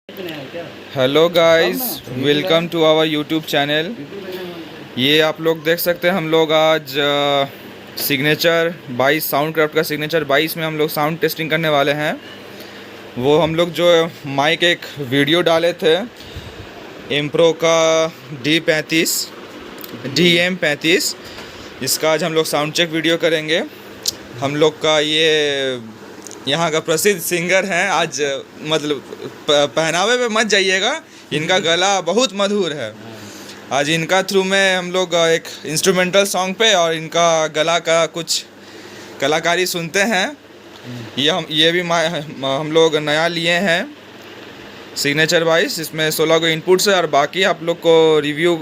Hello guys, welcome to our YouTube channel. ये आप लोग देख सकते हैं, हम लोग आज सिग्नेचर 22 साउंड क्राफ्ट का सिग्नेचर 22 में हम लोग साउंड टेस्टिंग करने वाले हैं। वो हम लोग जो माइक एक वीडियो डाले थे एम्प्रो का DM35, इसका आज हम लोग साउंड चेक वीडियो करेंगे। हम लोग का ये यहाँ का प्रसिद्ध सिंगर हैं। आज मतलब पहनावे पे मत जाइएगा, इनका गला बहुत मधुर है। आज इनका थ्रू में हम लोग एक इंस्ट्रूमेंटल सॉन्ग पे और इनका गला का कुछ कलाकारी सुनते हैं। ये भी हम लोग नया लिए हैं सिग्नेचर 22, इसमें 16 को इनपुट्स है और बाकी आप लोग को रिव्यू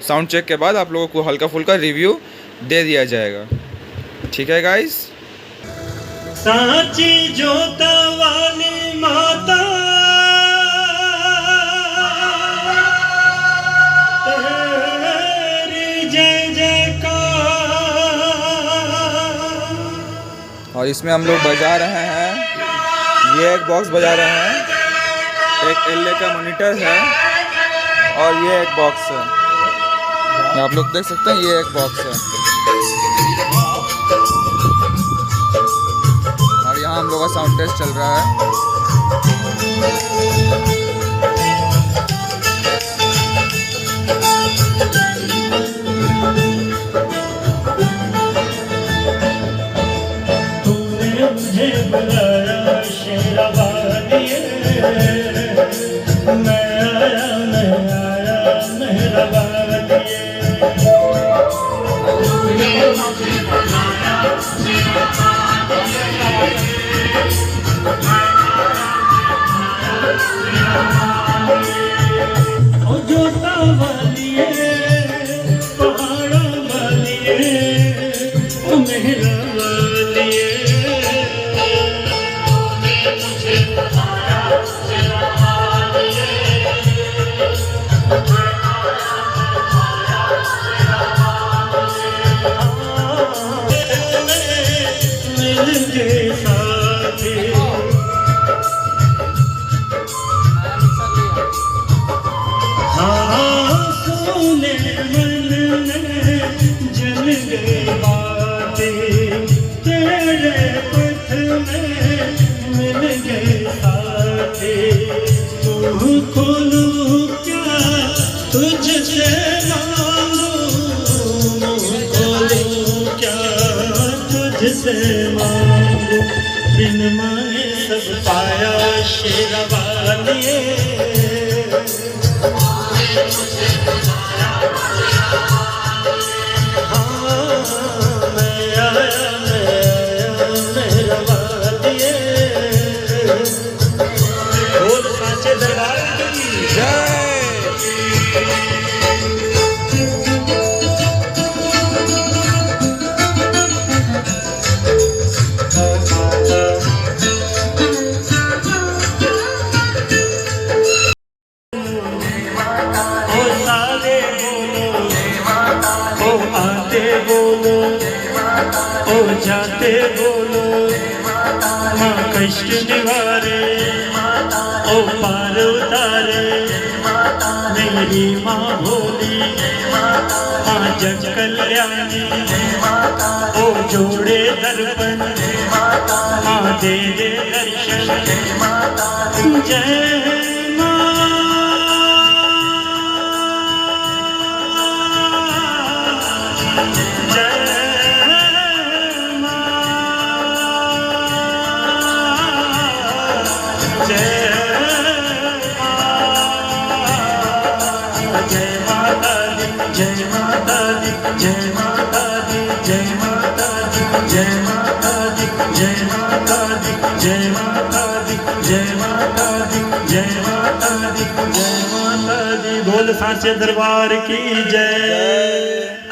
साउंड चेक के बाद आप लोगों को हल्का फुल्का रिव्यू दे दिया जाएगा। ठीक है गाइस। साची जोता वाली माता तेरी जय जयकार। और इसमें हम लोग बजा रहे हैं, ये एक बॉक्स बजा रहे हैं, एक LA का मॉनिटर है और ये एक बॉक्स है। आप लोग देख सकते हैं, ये एक बॉक्स है और यहाँ हम लोग का साउंड टेस्ट चल रहा है। तूने मुझे बुलाया शेरावाली, मैं आया मेहरबानी। ओ जोता वालिए, पहाड़ा वालिए, ओ मेहरा वालिए। मिल के साथी सोने मन में जल गई बातें, तेरे पथ में मिल गए साथी। तू खोलूं क्या तुझसे मांगूं, खोलूं क्या तुझसे मांगूं। बिन मांगे सब पाया शेरावालिए। बोलो ओ जाते बोलो, माँ कष्ट निवारे ओ पार उतारे। मेरी माँ भोली माँ जग कल्याणी, ओ जोड़े दर्पण माँ दे दे दर्शन। जय जय माता दी, जय माता दी, जय माता दी, जय माता दी, जय माता दी, जय माता दी, जय माता दी, जय माता दी, जय माता दी। बोल सांचे दरबार की जय।